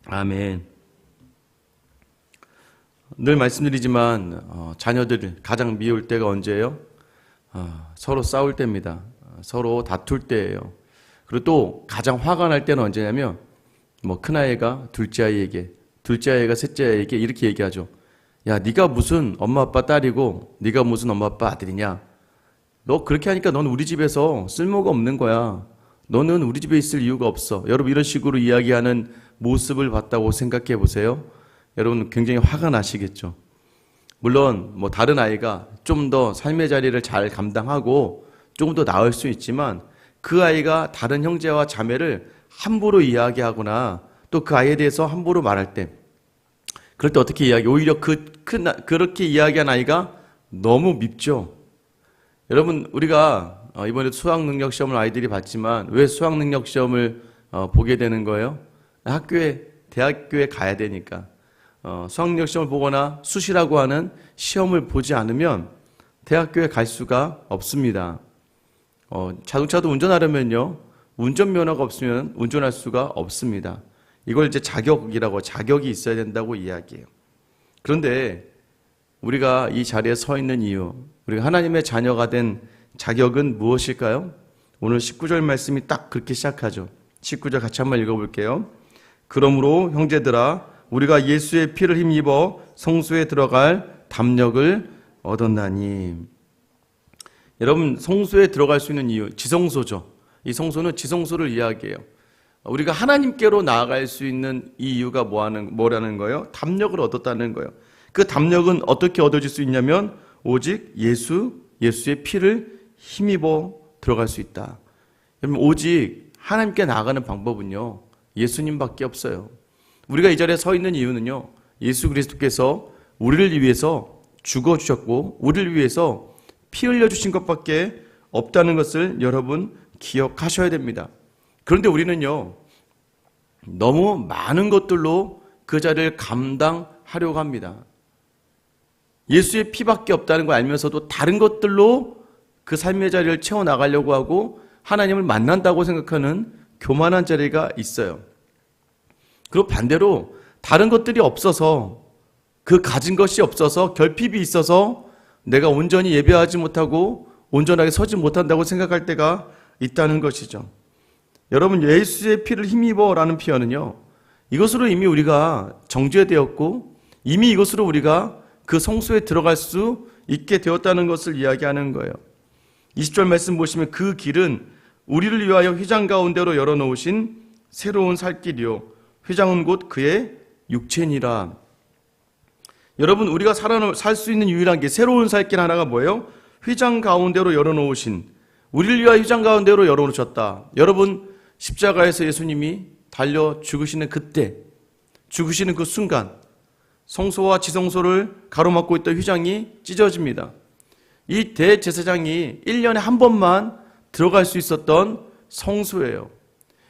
아멘. 늘 말씀드리지만 자녀들 가장 미울 때가 언제예요? 서로 싸울 때입니다. 서로 다툴 때예요. 그리고 또 가장 화가 날 때는 언제냐면 큰아이가 둘째 아이에게, 둘째 아이가 셋째 아이에게 이렇게 얘기하죠. 야, 네가 무슨 엄마 아빠 딸이고 네가 무슨 엄마 아빠 아들이냐? 너 그렇게 하니까 넌 우리 집에서 쓸모가 없는 거야. 너는 우리 집에 있을 이유가 없어. 여러분, 이런 식으로 이야기하는 모습을 봤다고 생각해 보세요. 여러분 굉장히 화가 나시겠죠. 물론 다른 아이가 좀 더 삶의 자리를 잘 감당하고 조금 더 나을 수 있지만 그 아이가 다른 형제와 자매를 함부로 이야기하거나 또 그 아이에 대해서 함부로 말할 때, 그럴 때 어떻게 이야기? 오히려 그렇게 이야기한 아이가 너무 밉죠. 여러분, 우리가 이번에 수학 능력 시험을 아이들이 봤지만 왜 수학 능력 시험을 보게 되는 거예요? 대학교에 가야 되니까. 수학 능력 시험을 보거나 수시라고 하는 시험을 보지 않으면 대학교에 갈 수가 없습니다. 자동차도 운전하려면요, 운전면허가 없으면 운전할 수가 없습니다. 이걸 이제 자격이 있어야 된다고 이야기해요. 그런데 우리가 이 자리에 서 있는 이유, 우리가 하나님의 자녀가 된 자격은 무엇일까요? 오늘 19절 말씀이 딱 그렇게 시작하죠. 19절 같이 한번 읽어볼게요. 그러므로 형제들아, 우리가 예수의 피를 힘입어 성소에 들어갈 담력을 얻었나니. 여러분, 성소에 들어갈 수 있는 이유, 지성소죠. 이 성소는 지성소를 이야기해요. 우리가 하나님께로 나아갈 수 있는 이 이유가 뭐라는 거예요? 담력을 얻었다는 거예요. 그 담력은 어떻게 얻어질 수 있냐면 오직 예수의 피를 힘입어 들어갈 수 있다. 여러분, 오직 하나님께 나아가는 방법은요, 예수님밖에 없어요. 우리가 이 자리에 서 있는 이유는요, 예수 그리스도께서 우리를 위해서 죽어주셨고 우리를 위해서 피 흘려주신 것밖에 없다는 것을 여러분 기억하셔야 됩니다. 그런데 우리는요, 너무 많은 것들로 그 자리를 감당하려고 합니다. 예수의 피밖에 없다는 걸 알면서도 다른 것들로 그 삶의 자리를 채워나가려고 하고 하나님을 만난다고 생각하는 교만한 자리가 있어요. 그리고 반대로 다른 것들이 없어서, 그 가진 것이 없어서, 결핍이 있어서 내가 온전히 예배하지 못하고 온전하게 서지 못한다고 생각할 때가 있다는 것이죠. 여러분, 예수의 피를 힘입어라는 표현은요, 이것으로 이미 우리가 정죄되었고 이미 이것으로 우리가 그 성소에 들어갈 수 있게 되었다는 것을 이야기하는 거예요. 20절 말씀 보시면 그 길은 우리를 위하여 휘장 가운데로 열어놓으신 새로운 살 길이요 휘장은 곧 그의 육체니라. 여러분, 우리가 살 수 있는 유일한 게 새로운 살 길 하나가 뭐예요? 휘장 가운데로 열어놓으신, 우리를 위하여 휘장 가운데로 열어놓으셨다. 여러분, 십자가에서 예수님이 달려 죽으시는 그때, 죽으시는 그 순간 성소와 지성소를 가로막고 있던 휘장이 찢어집니다. 이 대제사장이 1년에 한 번만 들어갈 수 있었던 성소예요.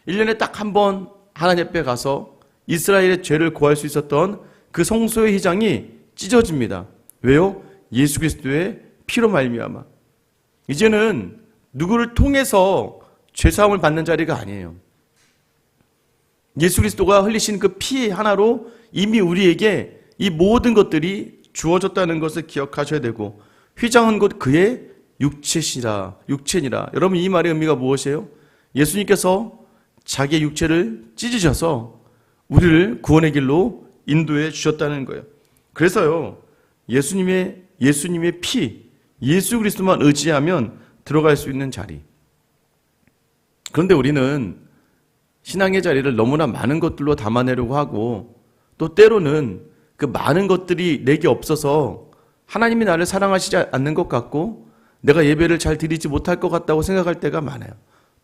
1년에 딱 한 번 하나님 앞에 가서 이스라엘의 죄를 고할 수 있었던 그 성소의 휘장이 찢어집니다. 왜요? 예수 그리스도의 피로 말미암아. 이제는 누구를 통해서 죄사함을 받는 자리가 아니에요. 예수 그리스도가 흘리신 그 피 하나로 이미 우리에게 이 모든 것들이 주어졌다는 것을 기억하셔야 되고, 휘장은 곧 그의 육체니라. 여러분, 이 말의 의미가 무엇이에요? 예수님께서 자기의 육체를 찢으셔서 우리를 구원의 길로 인도해 주셨다는 거예요. 그래서요, 예수님의 피, 예수 그리스도만 의지하면 들어갈 수 있는 자리. 그런데 우리는 신앙의 자리를 너무나 많은 것들로 담아내려고 하고, 또 때로는 그 많은 것들이 내게 없어서 하나님이 나를 사랑하시지 않는 것 같고 내가 예배를 잘 드리지 못할 것 같다고 생각할 때가 많아요.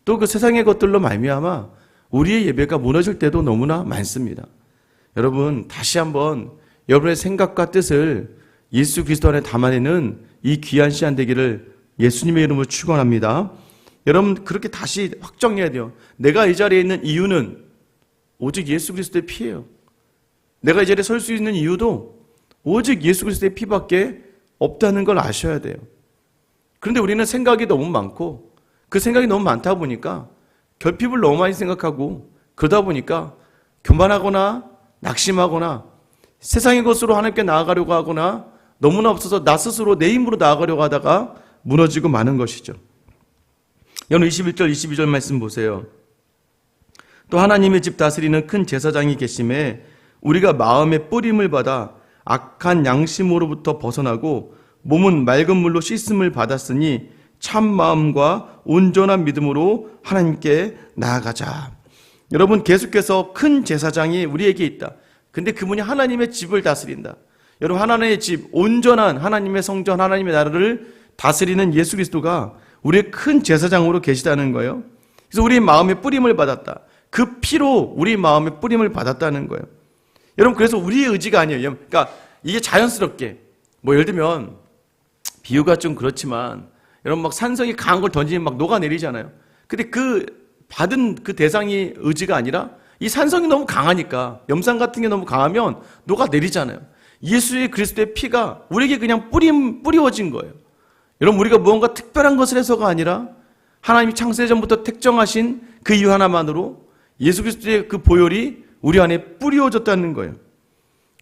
또 그 세상의 것들로 말미암아 우리의 예배가 무너질 때도 너무나 많습니다. 여러분, 다시 한번 여러분의 생각과 뜻을 예수 그리스도 안에 담아내는 이 귀한 시간 되기를 예수님의 이름으로 축원합니다. 여러분, 그렇게 다시 확정해야 돼요. 내가 이 자리에 있는 이유는 오직 예수 그리스도의 피예요. 내가 이 자리에 설 수 있는 이유도 오직 예수 그리스도의 피밖에 없다는 걸 아셔야 돼요. 그런데 우리는 생각이 너무 많고, 그 생각이 너무 많다 보니까 결핍을 너무 많이 생각하고, 그러다 보니까 교만하거나 낙심하거나 세상의 것으로 하나님께 나아가려고 하거나 너무나 없어서 나 스스로 내 힘으로 나아가려고 하다가 무너지고 마는 것이죠. 여러분 21절 22절 말씀 보세요. 또 하나님의 집 다스리는 큰 제사장이 계심에 우리가 마음의 뿌림을 받아 악한 양심으로부터 벗어나고 몸은 맑은 물로 씻음을 받았으니 참 마음과 온전한 믿음으로 하나님께 나아가자. 여러분 계속해서 큰 제사장이 우리에게 있다. 근데 그분이 하나님의 집을 다스린다. 여러분 하나님의 집, 온전한 하나님의 성전, 하나님의 나라를 다스리는 예수 그리스도가 우리의 큰 제사장으로 계시다는 거예요. 그래서 우리 마음의 뿌림을 받았다. 그 피로 우리 마음의 뿌림을 받았다는 거예요. 여러분 그래서 우리의 의지가 아니에요. 그러니까 이게 자연스럽게 뭐 예를 들면 비유가 좀 그렇지만 여러분 막 산성이 강한 걸 던지면 막 녹아내리잖아요. 근데 그 받은 그 대상이 의지가 아니라 이 산성이 너무 강하니까 염산 같은 게 너무 강하면 녹아내리잖아요. 예수의 그리스도의 피가 우리에게 그냥 뿌리워진 거예요. 여러분 우리가 무언가 특별한 것을 해서가 아니라 하나님이 창세 전부터 택정하신 그 이유 하나만으로 예수 그리스도의 그 보혈이 우리 안에 뿌리워졌다는 거예요.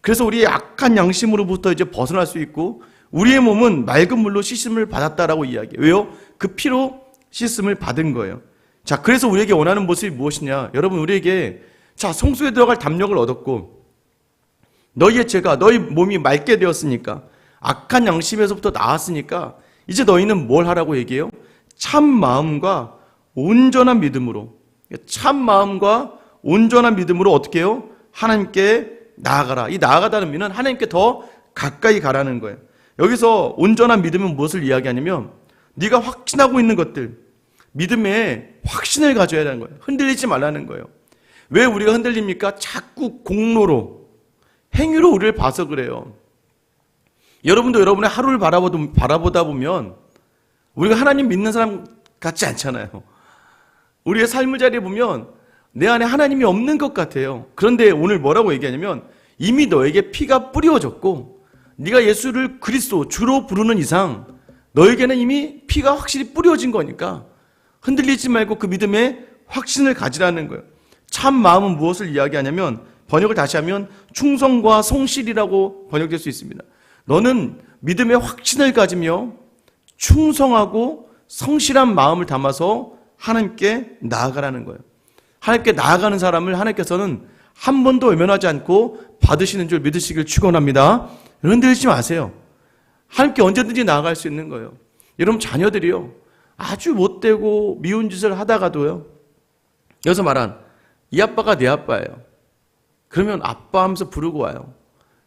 그래서 우리의 악한 양심으로부터 이제 벗어날 수 있고 우리의 몸은 맑은 물로 씻음을 받았다라고 이야기해요. 왜요? 그 피로 씻음을 받은 거예요. 자, 그래서 우리에게 원하는 모습이 무엇이냐? 여러분 우리에게 자, 성소에 들어갈 담력을 얻었고 너희의 죄가 너희 몸이 맑게 되었으니까 악한 양심에서부터 나았으니까 이제 너희는 뭘 하라고 얘기해요? 참 마음과 온전한 믿음으로 참 마음과 온전한 믿음으로 어떻게 해요? 하나님께 나아가라. 이 나아가다는 의미는 하나님께 더 가까이 가라는 거예요. 여기서 온전한 믿음은 무엇을 이야기하냐면 네가 확신하고 있는 것들 믿음에 확신을 가져야 하는 거예요. 흔들리지 말라는 거예요. 왜 우리가 흔들립니까? 자꾸 공로로 행위로 우리를 봐서 그래요. 여러분도 여러분의 하루를 바라보다 보면 우리가 하나님 믿는 사람 같지 않잖아요. 우리의 삶을 자리에 보면 내 안에 하나님이 없는 것 같아요. 그런데 오늘 뭐라고 얘기하냐면 이미 너에게 피가 뿌려졌고 네가 예수를 그리스도 주로 부르는 이상 너에게는 이미 피가 확실히 뿌려진 거니까 흔들리지 말고 그 믿음에 확신을 가지라는 거예요. 참 마음은 무엇을 이야기하냐면 번역을 다시 하면 충성과 성실이라고 번역될 수 있습니다. 너는 믿음의 확신을 가지며 충성하고 성실한 마음을 담아서 하나님께 나아가라는 거예요. 하나님께 나아가는 사람을 하나님께서는 한 번도 외면하지 않고 받으시는 줄 믿으시길 축원합니다. 흔들리지 마세요. 하나님께 언제든지 나아갈 수 있는 거예요. 여러분 자녀들이요 아주 못되고 미운 짓을 하다가도요 여기서 말한 이 아빠가 내 아빠예요. 그러면 아빠 하면서 부르고 와요.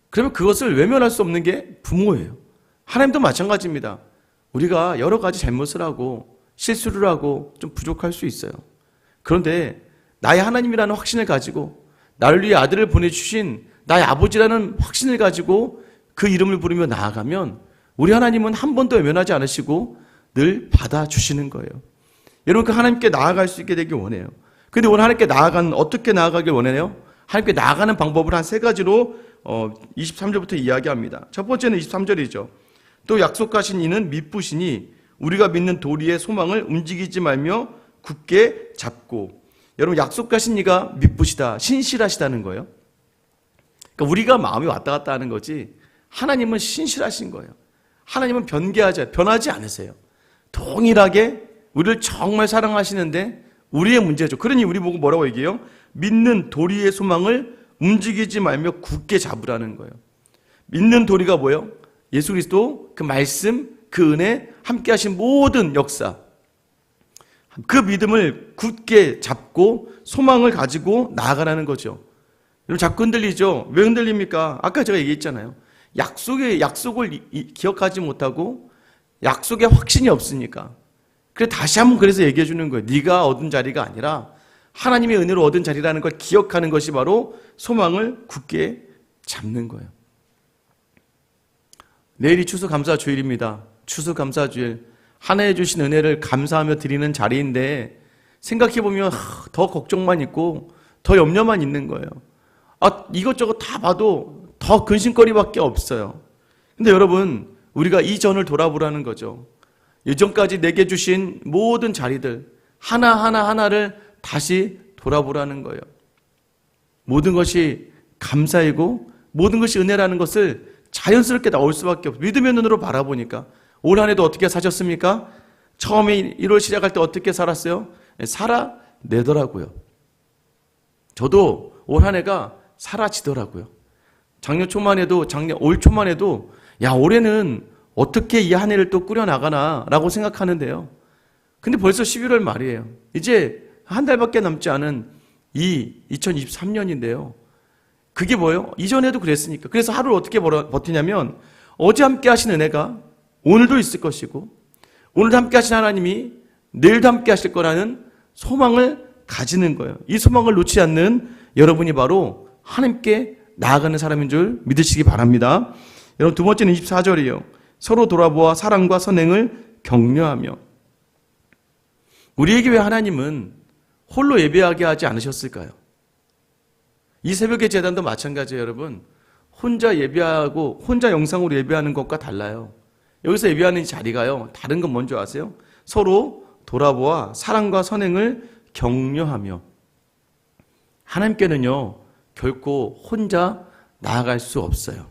그러면 그것을 외면할 수 없는 게 부모예요. 하나님도 마찬가지입니다. 우리가 여러 가지 잘못을 하고 실수를 하고 좀 부족할 수 있어요. 그런데 나의 하나님이라는 확신을 가지고 나를 위해 아들을 보내주신 나의 아버지라는 확신을 가지고 그 이름을 부르며 나아가면 우리 하나님은 한 번도 외면하지 않으시고 늘 받아주시는 거예요. 여러분 그 하나님께 나아갈 수 있게 되길 원해요. 근데 오늘 하나님께 어떻게 나아가길 원해요? 하나님께 나아가는 방법을 한 세 가지로 23절부터 이야기합니다. 첫 번째는 23절이죠. 또 약속하신 이는 미쁘시니 우리가 믿는 도리의 소망을 움직이지 말며 굳게 잡고. 여러분 약속하신 이가 미쁘시다, 신실하시다는 거예요. 그러니까 우리가 마음이 왔다 갔다 하는 거지 하나님은 신실하신 거예요. 하나님은 변하지 않으세요. 동일하게 우리를 정말 사랑하시는데 우리의 문제죠. 그러니 우리 보고 뭐라고 얘기해요? 믿는 도리의 소망을 움직이지 말며 굳게 잡으라는 거예요. 믿는 도리가 뭐예요? 예수 그리스도, 그 말씀, 그 은혜, 함께 하신 모든 역사. 그 믿음을 굳게 잡고 소망을 가지고 나아가라는 거죠. 여러분 자꾸 흔들리죠? 왜 흔들립니까? 아까 제가 얘기했잖아요. 약속을 기억하지 못하고 약속에 확신이 없으니까. 그래 다시 한번 그래서 얘기해 주는 거예요. 네가 얻은 자리가 아니라 하나님의 은혜로 얻은 자리라는 걸 기억하는 것이 바로 소망을 굳게 잡는 거예요. 내일이 추수감사주일입니다. 추수감사주일. 하나님 주신 은혜를 감사하며 드리는 자리인데 생각해보면 더 걱정만 있고 더 염려만 있는 거예요. 이것저것 다 봐도 더 근심거리밖에 없어요. 근데 여러분 우리가 이전을 돌아보라는 거죠. 예전까지 내게 주신 모든 자리들 하나를 다시 돌아보라는 거예요. 모든 것이 감사이고 모든 것이 은혜라는 것을 자연스럽게 나올 수밖에 없어요. 믿음의 눈으로 바라보니까. 올 한 해도 어떻게 사셨습니까? 처음에 1월 시작할 때 어떻게 살았어요? 살아내더라고요. 저도 올 한 해가 사라지더라고요. 올 초만 해도 야, 올해는 어떻게 이 한 해를 또 꾸려나가나 라고 생각하는데요. 근데 벌써 11월 말이에요. 이제 한 달밖에 남지 않은 이 2023년인데요. 그게 뭐예요? 이전에도 그랬으니까. 그래서 하루를 어떻게 버티냐면 어제 함께 하신 은혜가 오늘도 있을 것이고 오늘도 함께 하신 하나님이 내일도 함께 하실 거라는 소망을 가지는 거예요. 이 소망을 놓지 않는 여러분이 바로 하나님께 나아가는 사람인 줄 믿으시기 바랍니다. 여러분, 두 번째는 24절이에요. 서로 돌아보아 사랑과 선행을 격려하며. 우리에게 왜 하나님은 홀로 예배하게 하지 않으셨을까요? 이 새벽의 제단도 마찬가지예요, 여러분. 혼자 예배하고 혼자 영상으로 예배하는 것과 달라요. 여기서 예배하는 자리가요, 다른 건 뭔지 아세요? 서로 돌아보아 사랑과 선행을 격려하며. 하나님께는요, 결코 혼자 나아갈 수 없어요.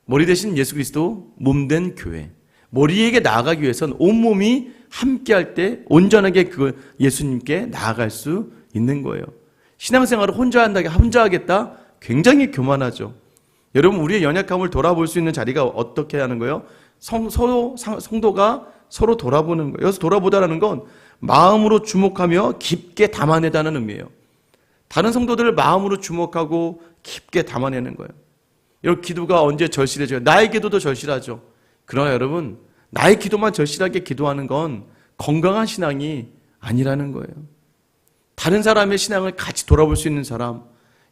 머리 대신 예수 그리스도 몸된 교회. 머리에게 나아가기 위해서는 온몸이 함께할 때 온전하게 그 예수님께 나아갈 수 있는 거예요. 신앙생활을 혼자 하겠다? 굉장히 교만하죠. 여러분, 우리의 연약함을 돌아볼 수 있는 자리가 어떻게 하는 거예요? 성도가 서로 돌아보는 거예요. 여기서 돌아보다라는 건 마음으로 주목하며 깊게 담아내다는 의미예요. 다른 성도들을 마음으로 주목하고 깊게 담아내는 거예요. 여러분, 기도가 언제 절실해져요? 나의 기도도 절실하죠. 그러나 여러분, 나의 기도만 절실하게 기도하는 건 건강한 신앙이 아니라는 거예요. 다른 사람의 신앙을 같이 돌아볼 수 있는 사람,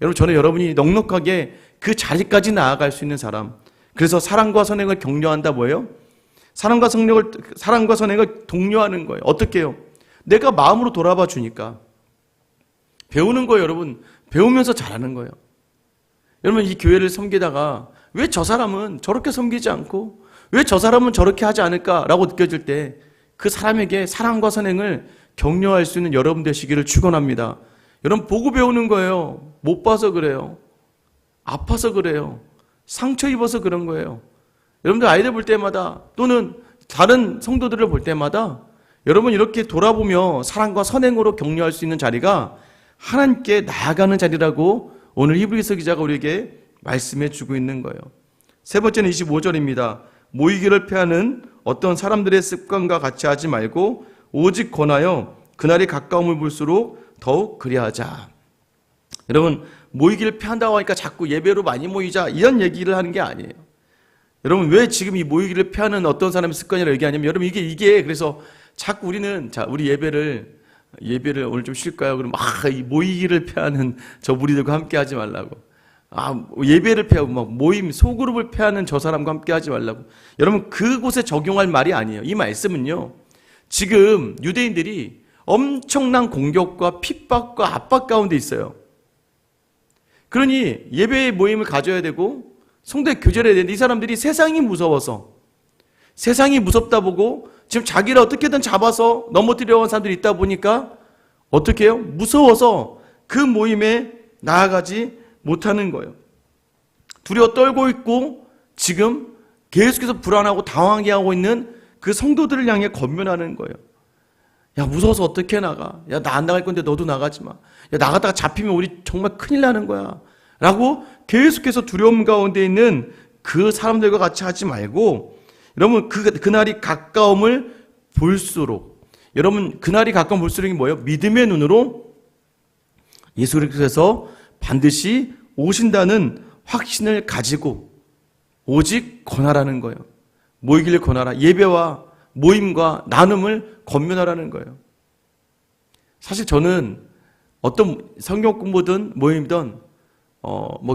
여러분, 저는 여러분이 넉넉하게 그 자리까지 나아갈 수 있는 사람. 그래서 사랑과 선행을 격려한다 뭐예요? 사랑과 선행을 독려하는 거예요. 어떻게 해요? 내가 마음으로 돌아봐 주니까. 배우는 거예요, 여러분. 배우면서 잘하는 거예요. 여러분, 이 교회를 섬기다가 왜 저 사람은 저렇게 섬기지 않고 왜 저 사람은 저렇게 하지 않을까라고 느껴질 때 그 사람에게 사랑과 선행을 격려할 수 있는 여러분 되시기를 축원합니다. 여러분, 보고 배우는 거예요. 못 봐서 그래요. 아파서 그래요. 상처 입어서 그런 거예요. 여러분들 아이들 볼 때마다 또는 다른 성도들을 볼 때마다 여러분 이렇게 돌아보며 사랑과 선행으로 격려할 수 있는 자리가 하나님께 나아가는 자리라고 오늘 히브리서 기자가 우리에게 말씀해 주고 있는 거예요. 세 번째는 25절입니다. 모이기를 패하는 어떤 사람들의 습관과 같이 하지 말고 오직 권하여 그날이 가까움을 볼수록 더욱 그리하자. 여러분, 모이기를 패한다고 하니까 자꾸 예배로 많이 모이자 이런 얘기를 하는 게 아니에요. 여러분, 왜 지금 이 모이기를 패하는 어떤 사람의 습관이라고 얘기하냐면, 여러분, 이게 그래서 자꾸 우리는 우리 예배를 오늘 좀 쉴까요? 그럼 이 모이기를 패하는 저 무리들과 함께 하지 말라고. 예배를 패하고 모임 소그룹을 패하는 저 사람과 함께 하지 말라고. 여러분, 그곳에 적용할 말이 아니에요. 이 말씀은요, 지금 유대인들이 엄청난 공격과 핍박과 압박 가운데 있어요. 그러니 예배의 모임을 가져야 되고 성도의 교제를 해야 되는데, 이 사람들이 세상이 무서워서, 세상이 무섭다 보고 지금 자기를 어떻게든 잡아서 넘어뜨려고 하는 사람들이 있다 보니까 어떻게 해요? 무서워서 그 모임에 나아가지 못하는 거예요. 두려워 떨고 있고 지금 계속해서 불안하고 당황하게 하고 있는 그 성도들을 향해 권면하는 거예요. 야, 무서워서 어떻게 나가? 야, 나 안 나갈 건데 너도 나가지 마. 야, 나가다가 잡히면 우리 정말 큰일 나는 거야. 라고 계속해서 두려움 가운데 있는 그 사람들과 같이 하지 말고, 여러분, 그날이 가까움을 볼수록, 여러분, 그날이 가까움 볼수록이 뭐예요? 믿음의 눈으로 예수 그리스도께서 반드시 오신다는 확신을 가지고 오직 권하라는 거예요. 모이기를 권하라. 예배와 모임과 나눔을 권면하라는 거예요. 사실 저는 어떤 성경 공부든 모임이든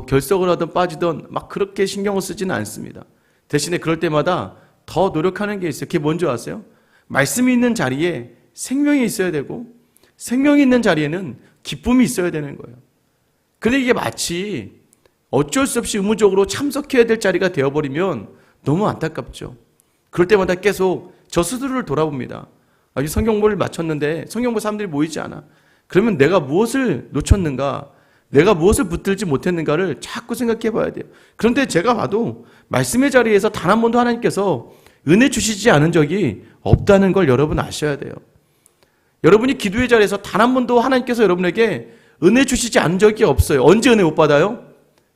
결석을 하든 빠지든 막 그렇게 신경을 쓰지는 않습니다. 대신에 그럴 때마다 더 노력하는 게 있어요. 그게 뭔지 아세요? 말씀이 있는 자리에 생명이 있어야 되고, 생명이 있는 자리에는 기쁨이 있어야 되는 거예요. 근데 이게 마치 어쩔 수 없이 의무적으로 참석해야 될 자리가 되어버리면 너무 안타깝죠. 그럴 때마다 계속 저 스스로를 돌아봅니다. 이 성경보를 마쳤는데 성경보 사람들이 모이지 않아. 그러면 내가 무엇을 놓쳤는가? 내가 무엇을 붙들지 못했는가를 자꾸 생각해 봐야 돼요. 그런데 제가 봐도 말씀의 자리에서 단 한 번도 하나님께서 은혜 주시지 않은 적이 없다는 걸 여러분 아셔야 돼요. 여러분이 기도의 자리에서 단 한 번도 하나님께서 여러분에게 은혜 주시지 않은 적이 없어요. 언제 은혜 못 받아요?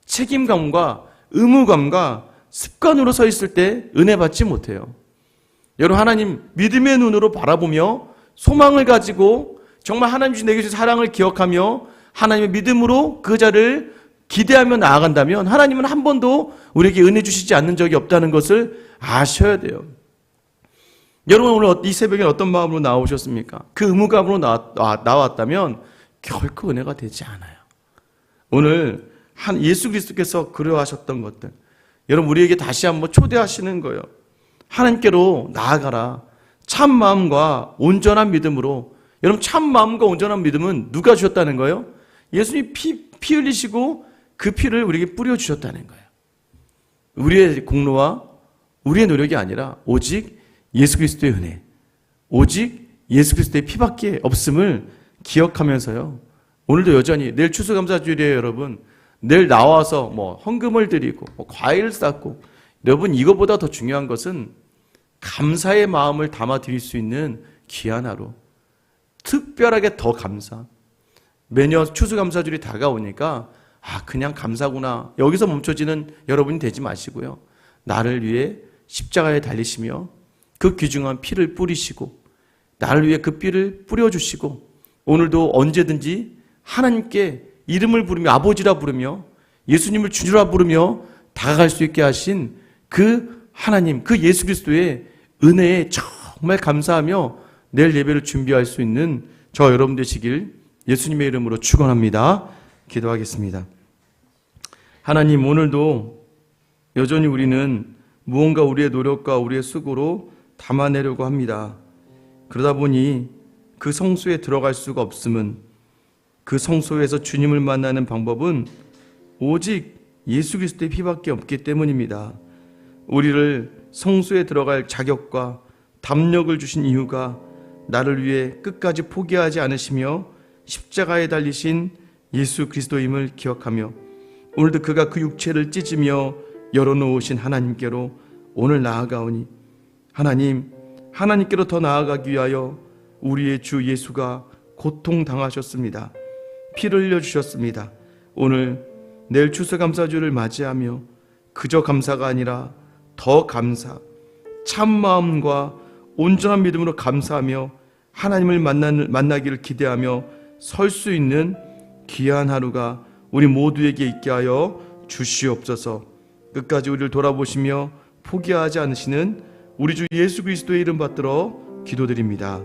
책임감과 의무감과 습관으로 서 있을 때 은혜 받지 못해요. 여러분, 하나님 믿음의 눈으로 바라보며 소망을 가지고 정말 하나님 주신 내게 주신 사랑을 기억하며 하나님의 믿음으로 그 자를 기대하며 나아간다면 하나님은 한 번도 우리에게 은혜 주시지 않는 적이 없다는 것을 아셔야 돼요. 여러분, 오늘 이 새벽에 어떤 마음으로 나오셨습니까? 그 의무감으로 나왔다면 결코 은혜가 되지 않아요. 오늘 예수 그리스도께서 그려하셨던 것들, 여러분 우리에게 다시 한번 초대하시는 거예요. 하나님께로 나아가라. 참 마음과 온전한 믿음으로. 여러분, 참 마음과 온전한 믿음은 누가 주셨다는 거예요? 예수님이 피 흘리시고 그 피를 우리에게 뿌려주셨다는 거예요. 우리의 공로와 우리의 노력이 아니라 오직 예수 그리스도의 은혜, 오직 예수 그리스도의 피밖에 없음을 기억하면서요, 오늘도 여전히 내일 추수감사주일이에요. 여러분, 내일 나와서 헌금을 드리고 과일을 쌓고, 여러분 이거보다 더 중요한 것은 감사의 마음을 담아 드릴 수 있는 귀한 하루, 특별하게 더 감사. 매년 추수감사주일이 다가오니까 그냥 감사구나, 여기서 멈춰지는 여러분이 되지 마시고요, 나를 위해 십자가에 달리시며 그 귀중한 피를 뿌리시고 나를 위해 그 피를 뿌려주시고 오늘도 언제든지 하나님께 이름을 부르며 아버지라 부르며 예수님을 주주라 부르며 다가갈 수 있게 하신 그 하나님, 그 예수 그리스도의 은혜에 정말 감사하며 내일 예배를 준비할 수 있는 저 여러분 되시길 예수님의 이름으로 축원합니다. 기도하겠습니다. 하나님, 오늘도 여전히 우리는 무언가 우리의 노력과 우리의 수고로 담아내려고 합니다. 그러다 보니 그 성소에 들어갈 수가 없음은, 그 성소에서 주님을 만나는 방법은 오직 예수 그리스도의 피밖에 없기 때문입니다. 우리를 성소에 들어갈 자격과 담력을 주신 이유가 나를 위해 끝까지 포기하지 않으시며 십자가에 달리신 예수 그리스도임을 기억하며 오늘도 그가 그 육체를 찢으며 열어놓으신 하나님께로 오늘 나아가오니, 하나님, 하나님께로 더 나아가기 위하여 우리의 주 예수가 고통당하셨습니다. 피를 흘려주셨습니다. 오늘 내일 추수감사주를 맞이하며 그저 감사가 아니라 더 감사, 참 마음과 온전한 믿음으로 감사하며 하나님을 만나기를 기대하며 설 수 있는 귀한 하루가 우리 모두에게 있게 하여 주시옵소서. 끝까지 우리를 돌아보시며 포기하지 않으시는 우리 주 예수 그리스도의 이름 받들어 기도드립니다.